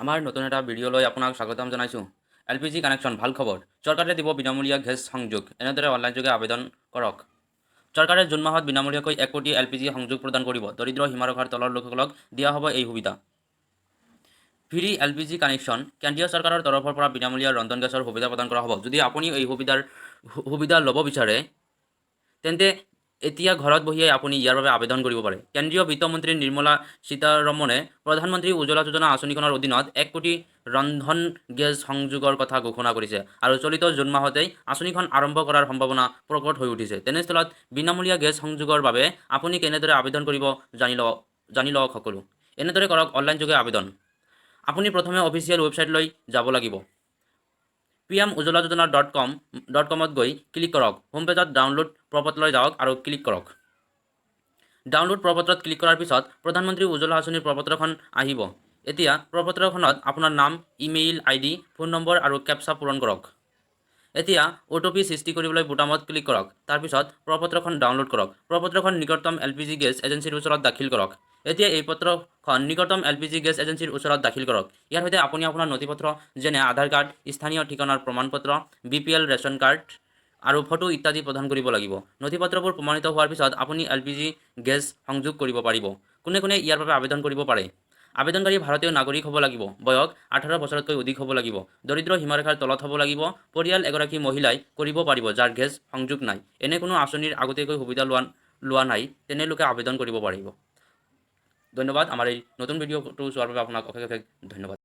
আমাৰ নতুন এটা ভিডিঅ'লৈ আপোনাক স্বাগতম জনাইছোঁ। LPG কানেকশ্যন ভাল খবৰ। চৰকাৰে দিব বিনামূলীয়া গেছ সংযোগ। এনেদৰে অনলাইনযোগে আবেদন কৰক। চৰকাৰে জুন মাহত বিনামূলীয়াকৈ 1 কোটি LPG সংযোগ প্ৰদান কৰিব। দৰিদ্ৰ সীমাৰেখাৰ তলৰ লোকসকলক দিয়া হ'ব এই সুবিধা। ফ্ৰী LPG কানেকশ্যন কেন্দ্ৰীয় চৰকাৰৰ তৰফৰ পৰা বিনামূলীয়া ৰন্ধন গেছৰ সুবিধা প্ৰদান কৰা হ'ব। যদি আপুনি এই সুবিধা ল'ব বিচাৰে তেন্তে এতিয়া ঘৰত বহিয়ে আপুনি ইয়াৰ বাবে আবেদন কৰিব পাৰে। কেন্দ্ৰীয় বিত্তমন্ত্ৰী নিৰ্মলা সীতাৰমণে প্ৰধানমন্ত্ৰী উজ্জ্বলা যোজনা আঁচনিখনৰ অধীনত 1 কোটি ৰন্ধন গেছ সংযোগৰ কথা ঘোষণা কৰিছে আৰু চলিত জুন মাহতেই আঁচনিখন আৰম্ভ কৰাৰ সম্ভাৱনা প্ৰকট হৈ উঠিছে। তেনেস্থলত বিনামূলীয়া গেছ সংযোগৰ বাবে আপুনি কেনেদৰে আবেদন কৰিব জানি লওক সকলো। এনেদৰে কৰক অনলাইনযোগে আবেদন। আপুনি প্ৰথমে অফিচিয়েল ৱেবছাইটলৈ যাব লাগিব। pmujjolajojana.com গৈ ক্লিক কৰক। হোম পেজত ডাউনলোড প্ৰপত্ৰলৈ যাওক আৰু ক্লিক কৰক। ডাউনলোড প্ৰপত্ৰত ক্লিক কৰাৰ পিছত প্ৰধানমন্ত্ৰী উজ্জ্বলা আঁচনিৰ প্ৰপত্ৰখন আহিব। এতিয়া প্ৰপত্ৰখনত আপোনাৰ নাম, ইমেইল ID, ফোন নম্বৰ আৰু কেপচা পূৰণ কৰক। এতিয়া OTP সৃষ্টি কৰিবলৈ বুটামত ক্লিক কৰক। তাৰপিছত প্ৰপত্ৰখন ডাউনলোড কৰক। প্ৰপত্ৰখন নিকটতম LPG গেছ এজেন্সিৰ ওচৰত দাখিল কৰক। এতিয়া এই পত্ৰখন নিকটতম LPG গেছ এজেন্সিৰ ওচৰত দাখিল কৰক। ইয়াৰ সৈতে আপুনি আপোনাৰ নথিপত্ৰ যেনে আধাৰ কাৰ্ড, স্থানীয় ঠিকনাৰ প্ৰমাণপত্ৰ, BPL ৰেচন কাৰ্ড আৰু ফটো ইত্যাদি প্ৰদান কৰিব লাগিব। নথিপত্ৰবোৰ প্ৰমাণিত হোৱাৰ পিছত আপুনি LPG গেছ সংযোগ কৰিব পাৰিব। কোনে কোনে ইয়াৰ বাবে আবেদন কৰিব পাৰে? আবেদনকাৰী ভাৰতীয় নাগৰিক হ'ব লাগিব। বয়স 18 বছৰতকৈ অধিক হ'ব লাগিব। দৰিদ্ৰ সীমাৰেখাৰ তলত হ'ব লাগিব। পৰিয়াল এগৰাকী মহিলাই কৰিব পাৰিব যাৰ গেছ সংযোগ নাই। এনে কোনো আঁচনিৰ আগতীয়াকৈ সুবিধা লোৱা নাই তেনে লোকে আবেদন কৰিব পাৰিব। ধন্যবাদ। আমাৰ এই নতুন ভিডিঅ'টো চোৱাৰ বাবে আপোনাক অশেষ ধন্যবাদ।